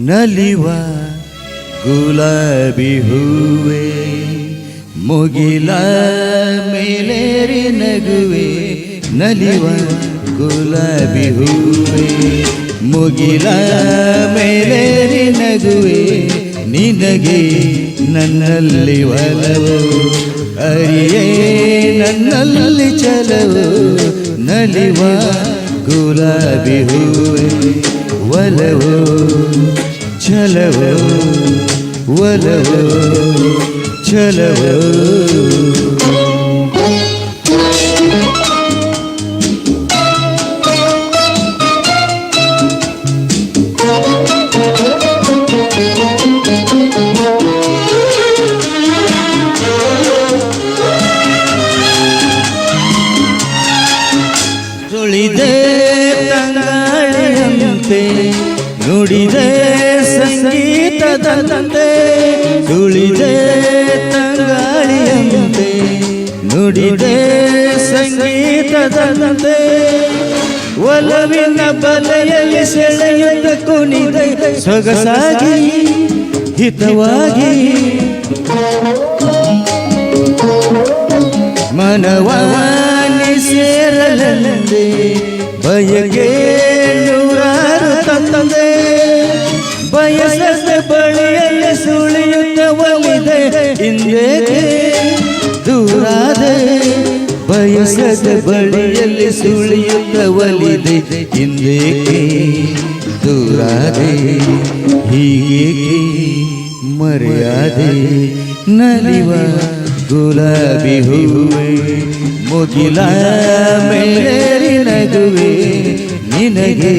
ನಲಿವ ಗುಲಾಬಿ ಹೂವೆ ಮುಗಿಲ ಮೇಲೇರಿ ನಗುವೆ ನಲಿವ ಗುಲಾಬಿ ಹೂವೆ ಮುಗಿಲ ಮೇಲೇರಿ ನಗುವೆ ನಿನಗೆ ನನ್ನಲ್ಲಿ ಒಲವು ಅರಿಯೇ ನನ್ನಲ್ಲಿ ಚಲವು ನಲಿವ ಗುಲಾಬಿ ಹೂವೆ ಒಲವು ಚಲವು ಒಲವು ಚಲವು ತುಳಿದೆ ತಂಗಾಳಿಯಂತೆ ನುಡಿದೆ ಸಂಗೀತದಂತೆ ತುಳಿದೆ ತಂಗಾಳಿಯಂತೆ ನುಡಿದೆ ಸಂಗೀತದಂತೆ ಒಲವಿನ ಬಲೆಯಲ್ಲಿ ಸೆಳೆಯುತ್ತ ಕುಣಿದೆ ಸೊಗಸಾಗಿ ಹಿತವಾಗಿ ಮನವಾನಿ ಸೇರಲೆಂದೆ ಬಯಕೆ ನೂರಾರು ತಂದೆ ಬಯಸದ ಬಳಿಯಲ್ಲಿ ಸುಳಿಯುತ್ತ ಒಲಿದೆ ಇಂದೇಕೆ ದೂರಾದೆ ಬಯಸದ ಬಳಿಯಲ್ಲಿ ಸುಳಿಯುತ್ತ ಒಲಿದೆ ಇಂದೇಕೆ ದೂರಾದೆ ಹೀಗೇಕೆ ಮರೆಯಾದೆ ನಲಿವ ಗುಲಾಬಿ ಹೂವೆ ಮುಗಿಲ ಮೇಲೇರಿ ನಗುವೆ ನಿನಗೆ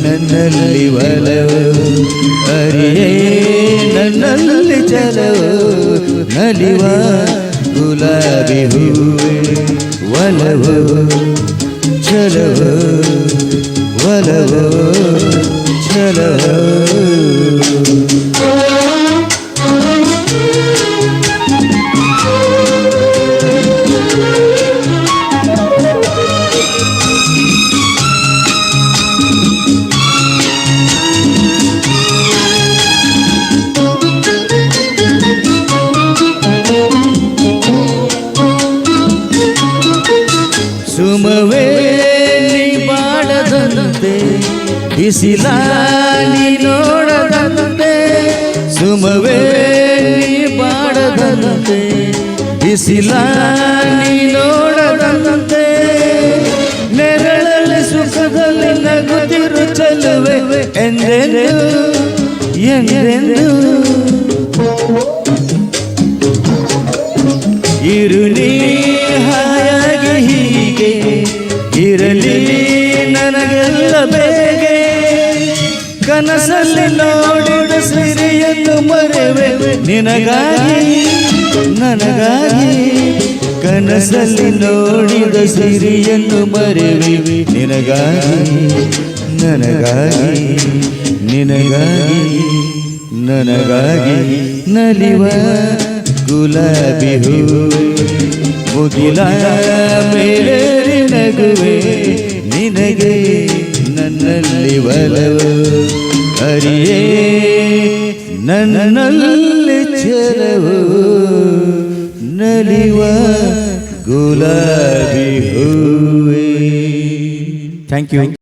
ನನ್ನಲ್ಲಿ ಒಲವು ಅರಿಯೇ ನನ್ನಲ್ಲಿ ಚಲವು ನಲಿವ ಗುಲಾಬಿ ಹೂವೆ ಒಲವು ಚಲವು ಒಲವು ಚಲವು ಸುಮವೇ ನೀ ಬಾಡದಂತೆ ಬಿಸಿಲ ನೀ ನೋಡದಂತೆ ಸುಮವೇ ನೀ ಬಾಡದಂತೆ ಬಿಸಿಲ ನೀ ನೋಡದಂತೆ ನೆರಳಲ್ಲಿ ಸುಖದಲ್ಲಿ ನಗುತ್ತಿರು ಚೆಲುವೆ ಎಂದೆಂದು ಎಂದೆಂದು ಇರು ನೀ ಹಾಯಾಗಿ ಹೀಗೆ ಇರಲಿ ನನಗೆಲ್ಲ ಬೇಗೆ ಕನಸಲ್ಲಿ ನೋಡಿದ ಸಿರಿಯನ್ನು ಮರೆವೆ ನಿನಗಾಗಿ ನನಗಾಗಿ ಕನಸಲ್ಲಿ ನೋಡಿದ ಸಿರಿಯನ್ನು ಮರೆವೆ ನಿನಗಾಗಿ ನನಗಾಗಿ ನಿನಗಾಗಿ ನನಗಾಗಿ ನಲಿವ ಗುಲಾಬಿ ಹೂವೆ ಮುಗಿಲ ಮೇಲೇರಿ ನಗುವೆ ನಿನಗೆ ನನ್ನಲ್ಲಿ ಒಲವು ಅರಿಯೇ ನನ್ನಲ್ಲಿ ಚಲವು ನಲಿವ ಗುಲಾಬಿ ಹೂವೆ ಥ್ಯಾಂಕ್ ಯು.